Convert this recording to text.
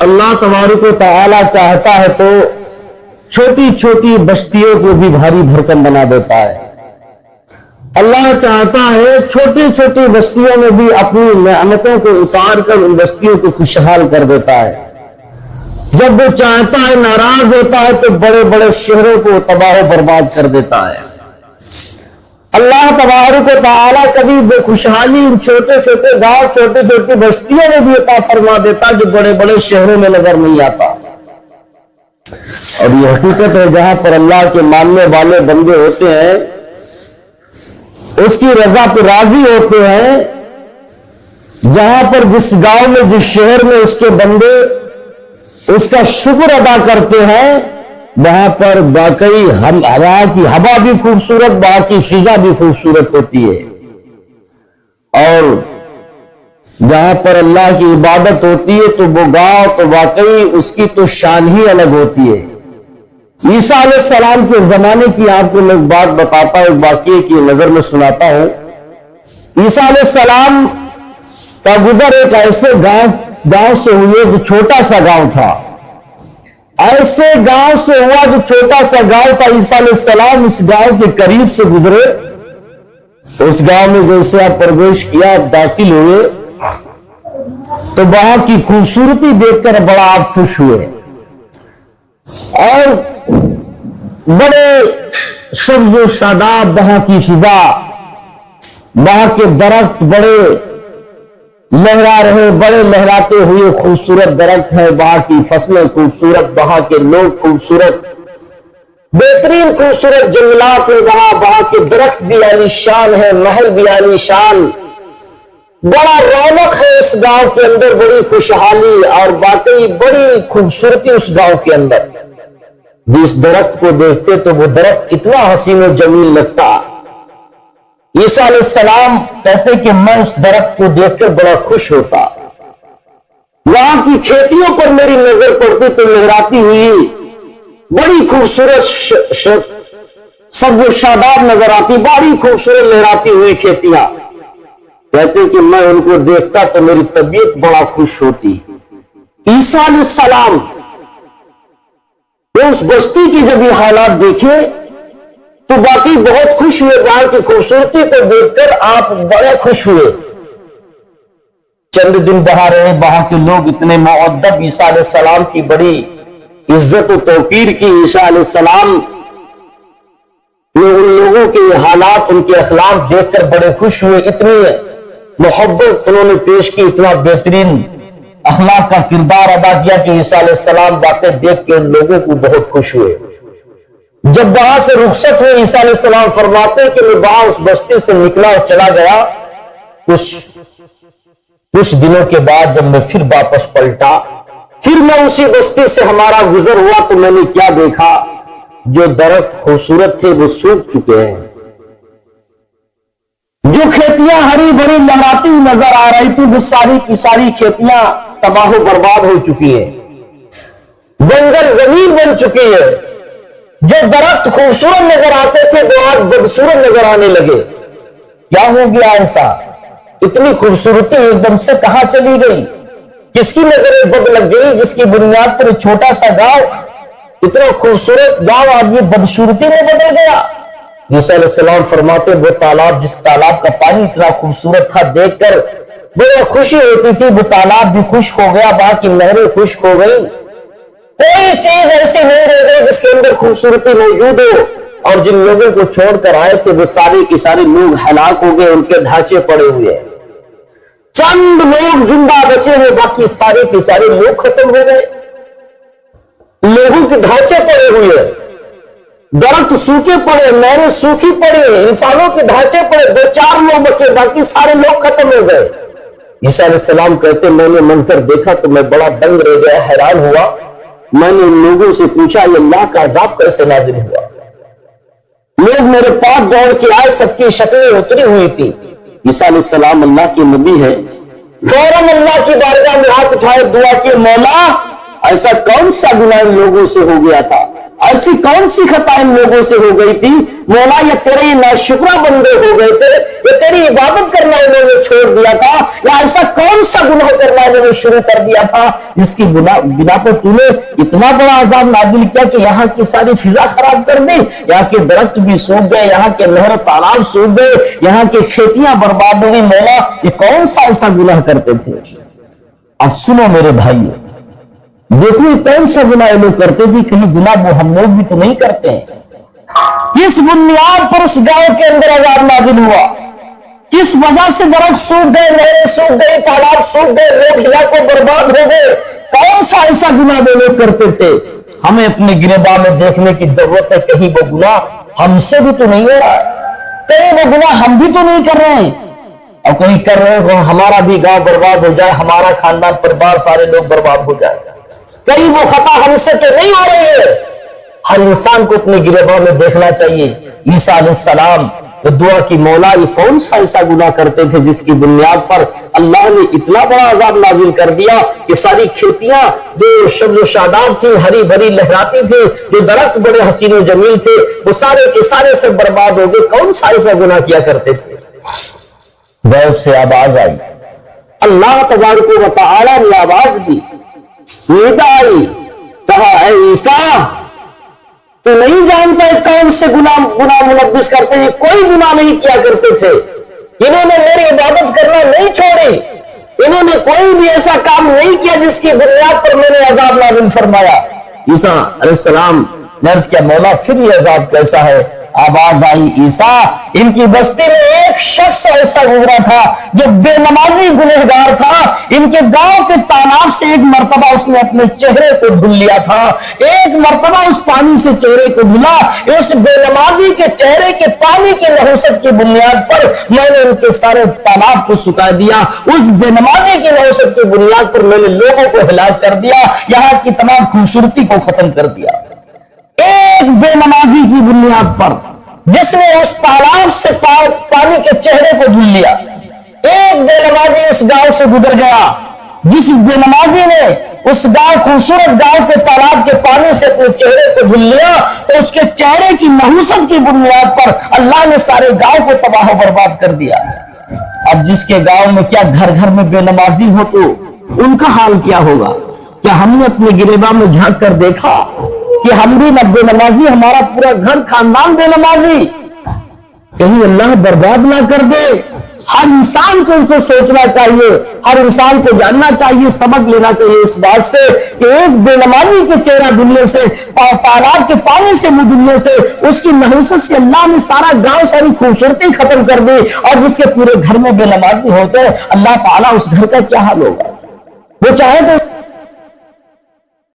اللہ تبارک و تعالی چاہتا ہے تو چھوٹی چھوٹی بستیوں کو بھی بھاری بھرکم بنا دیتا ہے۔ اللہ چاہتا ہے چھوٹی چھوٹی بستیوں میں بھی اپنی نعمتوں کو اتار کر ان بستیوں کو خوشحال کر دیتا ہے۔ جب وہ چاہتا ہے ناراض ہوتا ہے تو بڑے بڑے شہروں کو تباہ و برباد کر دیتا ہے۔ اللہ تبارک و تعالیٰ کبھی بے خوشحالی ان چھوٹے چھوٹے گاؤں چھوٹی چھوٹی بستیوں میں بھی عطا فرما دیتا جو بڑے بڑے شہروں میں نظر نہیں آتا۔ اور یہ حقیقت ہے جہاں پر اللہ کے ماننے والے بندے ہوتے ہیں، اس کی رضا پہ راضی ہوتے ہیں، جہاں پر جس گاؤں میں جس شہر میں اس کے بندے اس کا شکر ادا کرتے ہیں، وہاں پر واقعی ہوا کی ہوا بھی خوبصورت، وہاں کی فضا بھی خوبصورت ہوتی ہے۔ اور جہاں پر اللہ کی عبادت ہوتی ہے تو وہ گاؤں تو واقعی اس کی تو شان ہی الگ ہوتی ہے۔ عیسیٰ علیہ السلام کے زمانے کی آپ کو میں بات بتاتا ہوں، ایک واقعے کی نظر میں سناتا ہوں۔ عیسیٰ علیہ السلام کا گزر ایک ایسے گاؤں سے ہوئے جو چھوٹا سا گاؤں تھا۔ ایسے گاؤں سے ہوا جو چھوٹا سا گاؤں تھا، عیسیٰ علیہ السلام اس گاؤں کے قریب سے گزرے۔ اس گاؤں میں جیسے آپ پرویش کیا، آپ داخل ہوئے تو وہاں کی خوبصورتی دیکھ کر بڑا آپ خوش ہوئے، اور بڑے سبز و شاداب وہاں کی فضا، وہاں کے درخت بڑے لہرا رہے، بڑے لہراتے ہوئے خوبصورت درخت ہے، وہاں کی فصلیں خوبصورت، وہاں کے لوگ خوبصورت، بہترین خوبصورت جنگلات ہیں وہاں کے درخت بھی عالی شان ہے، محل بھی عالی شان، بڑا رونق ہے اس گاؤں کے اندر، بڑی خوشحالی اور واقعی بڑی خوبصورتی اس گاؤں کے اندر۔ جس درخت کو دیکھتے تو وہ درخت اتنا حسین و جمیل لگتا۔ عیسیٰ علیہ السلام کہتے کہ میں اس درخت کو دیکھ کر بڑا خوش ہوتا۔ وہاں کی کھیتیوں پر میری نظر پڑتی تو لہراتی ہوئی بڑی خوبصورت سبز و شاداب نظر آتی، بڑی خوبصورت لہراتی ہوئی کھیتیاں۔ کہتے کہ میں ان کو دیکھتا تو میری طبیعت بڑا خوش ہوتی۔ عیسیٰ علیہ السلام اس بستی کی جب یہ حالات دیکھے تو باقی بہت خوش ہوئے، وہاں کی خوبصورتی کو دیکھ کر آپ بڑے خوش ہوئے۔ چند دن وہاں رہے، وہاں کے لوگ اتنے مؤدب، عیسیٰ علیہ السلام کی بڑی عزت و توقیر کی۔ عیسیٰ علیہ السلام نے ان لوگوں کے حالات، ان کے اخلاق دیکھ کر بڑے خوش ہوئے، اتنی محبت انہوں نے پیش کی، اتنا بہترین اخلاق کا کردار ادا کیا کہ عیسیٰ علیہ السلام واقع دیکھ کے ان لوگوں کو بہت خوش ہوئے۔ جب وہاں سے رخصت ہوئے، عیسیٰ علیہ السلام فرماتے ہیں کہ میں وہاں اس بستی سے نکلا اور چلا گیا، کچھ دنوں کے بعد جب میں پھر واپس پلٹا، پھر میں اسی بستی سے ہمارا گزر ہوا تو میں نے کیا دیکھا، جو درخت خوبصورت تھے وہ سوکھ چکے ہیں، جو کھیتیاں ہری بھری لہراتی نظر آ رہی تھی وہ ساری کی ساری کھیتیاں تباہ و برباد ہو چکی ہیں، بنجر زمین بن چکی ہے۔ جو درخت خوبصورت نظر آتے تھے وہ آج بدصورت نظر آنے لگے۔ کیا ہو گیا ایسا؟ اتنی خوبصورتی ایک دم سے کہاں چلی گئی؟ کس کی نظر بد لگ گئی جس کی بنیاد پر چھوٹا سا گاؤں، اتنا خوبصورت گاؤں آج یہ بدصورتی میں بدل گیا؟ عیسیٰ علیہ السلام فرماتے وہ تالاب، جس تالاب کا پانی اتنا خوبصورت تھا، دیکھ کر بڑی خوشی ہوتی تھی، وہ تالاب بھی خشک ہو گیا، وہاں کی نہریں خشک ہو گئی، کوئی چیز ایسی نہیں رہ گئی جس کے اندر خوبصورتی موجود ہو۔ اور جن لوگوں کو چھوڑ کر آئے تھے وہ سارے کے سارے لوگ ہلاک ہو گئے، ان کے ڈھانچے پڑے ہوئے، چند لوگ زندہ بچے ہوئے، باقی سارے کے سارے لوگ ختم ہو گئے، لوگوں کے ڈھانچے پڑے ہوئے، درخت سوکھے پڑے، نہریں سوکھی پڑی، انسانوں کے ڈھانچے پڑے، دو چار لوگ بچے، باقی سارے لوگ ختم ہو گئے۔ عیسیٰ علیہ السلام کہتے میں نے منظر دیکھا تو میں بڑا دنگ رہ گیا، حیران ہوا۔ میں نے ان لوگوں سے پوچھا یہ اللہ کا عذاب کیسے نازل ہوا؟ لوگ میرے پاس دوڑ کے آئے، سب کی شکلیں اتری ہوئی تھی۔ عیسیٰ علیہ السلام اللہ کے نبی ہے، فوراً اللہ کی بارگاہ میں ہاتھ اٹھائے، دعا کی مولا ایسا کون سا گناہ ان لوگوں سے ہو گیا تھا، ایسی کون سی خطا ان لوگوں سے ہو گئی تھی مولا، یہ تیرے ناشکرہ بندے ہو گئے تھے، یہ تیری عبادت کرنا انہوں نے چھوڑ دیا تھا، یا ایسا کون سا گناہ کرنا انہوں نے شروع کر دیا تھا جس کی بنا پر تو نے اتنا بڑا عذاب نازل کیا کہ یہاں کی ساری فضا خراب کر دی، یہاں کے درخت بھی سوکھ گئے، یہاں کے نہر تالاب سوکھ گئے، یہاں کی کھیتیاں برباد ہوئی، مولا یہ کون سا ایسا گناہ کرتے تھے؟ اب سنو میرے بھائی، دیکھو یہ کون سا گناہ لوگ کرتے تھے، کہیں گناہ وہ ہم لوگ بھی تو نہیں کرتے ہیں؟ کس بنیاد پر اس گاؤں کے اندر عذاب نازل ہوا، کس وجہ سے درخت سوکھ گئے، نہریں سوکھ گئی، تالاب سوکھ گئے، لوگ ہلاک و برباد ہو گئے؟ کون سا ایسا گناہ وہ لوگ کرتے تھے؟ ہمیں اپنے گریباں میں دیکھنے کی ضرورت ہے، کہیں وہ گناہ ہم سے بھی تو نہیں ہو رہا ہے، کہیں وہ گناہ ہم بھی تو نہیں کر رہے ہیں، اور کہیں کر رہے ہیں ہمارا بھی گاؤں برباد ہو جائے، ہمارا خاندان پریوار سارے لوگ برباد ہو جائے، کہیں وہ خطا ہم سے تو نہیں ہو رہی ہے؟ ہر انسان کو اپنے گریباں میں دیکھنا چاہیے۔ عیسیٰ علیہ السلام دعا کی مولا یہ کون سا ایسا گناہ کرتے تھے جس کی بنیاد پر اللہ نے اتنا بڑا عذاب نازل کر دیا کہ ساری کھیتیاں جو شبز و شاداب تھی، ہری بھری لہراتی تھی، جو درخت بڑے حسین و جمیل تھے، وہ سارے کے سارے سے برباد ہو گئے؟ کون سا ایسا گناہ کیا کرتے تھے؟ غیب سے آواز آئی، اللہ تبارک و تعالی نے آواز دی، ندا آئی، کہا اے عیسیٰ تو نہیں جانتا ہے کون سے گناہ ملبس کرتے ہیں؟ کوئی گناہ نہیں کیا کرتے تھے، انہوں نے میری عبادت کرنا نہیں چھوڑی، انہوں نے کوئی بھی ایسا کام نہیں کیا جس کی بنیاد پر میں نے عذاب نازل فرمایا۔ عیسیٰ علیہ السلام نے عرض کیا مولا پھر یہ عذاب کیسا ہے؟ آواز آئی، عیسیٰ ان کی بستی میں ایک شخص ایسا گزرا تھا جو بے نمازی گنہگار تھا، ان کے گاؤں کے تالاب سے ایک مرتبہ اس نے اپنے چہرے کو دھل لیا تھا، ایک مرتبہ اس پانی سے چہرے کو دھلا، اس بے نمازی کے چہرے کے پانی کی نحوست کی بنیاد پر میں نے ان کے سارے تالاب کو سکھا دیا، اس بے نمازی کی نحوست کی بنیاد پر میں نے لوگوں کو ہلاک کر دیا، یہاں کی تمام خوبصورتی کو ختم کر دیا۔ ایک بے نمازی کی بنیاد پر جس نے اس تالاب سے پانی کے چہرے کو دھل لیا، ایک بے نمازی اس گاؤں سے گزر گیا، جس بے نمازی نے اس گاؤں خوبصورت گاؤں کے تالاب کے پانی سے اپنے چہرے کو دھل لیا تو اس کے چہرے کی نحوست کی بنیاد پر اللہ نے سارے گاؤں کو تباہ و برباد کر دیا۔ اب جس کے گاؤں میں کیا گھر گھر میں بے نمازی ہو تو ان کا حال کیا ہوگا؟ کیا ہم نے اپنے گریباں میں جھانک کر دیکھا کہ ہم بھی نہ بے نمازی، ہمارا پورا گھر خاندان بے نمازی؟ کہیں اللہ برباد نہ کر دے۔ ہر انسان کو اس کو سوچنا چاہیے، ہر انسان کو جاننا چاہیے، سبق لینا چاہیے اس بات سے کہ ایک بے نمازی کے چہرہ دھلنے سے، تالاب کے پانی سے منہ دھلنے سے، اس کی نحوست سے اللہ نے سارا گاؤں ساری خوبصورتی ختم کر دی، اور جس کے پورے گھر میں بے نمازی ہوتے اللہ تعالیٰ اس گھر کا کیا حال ہوگا؟ وہ چاہے تو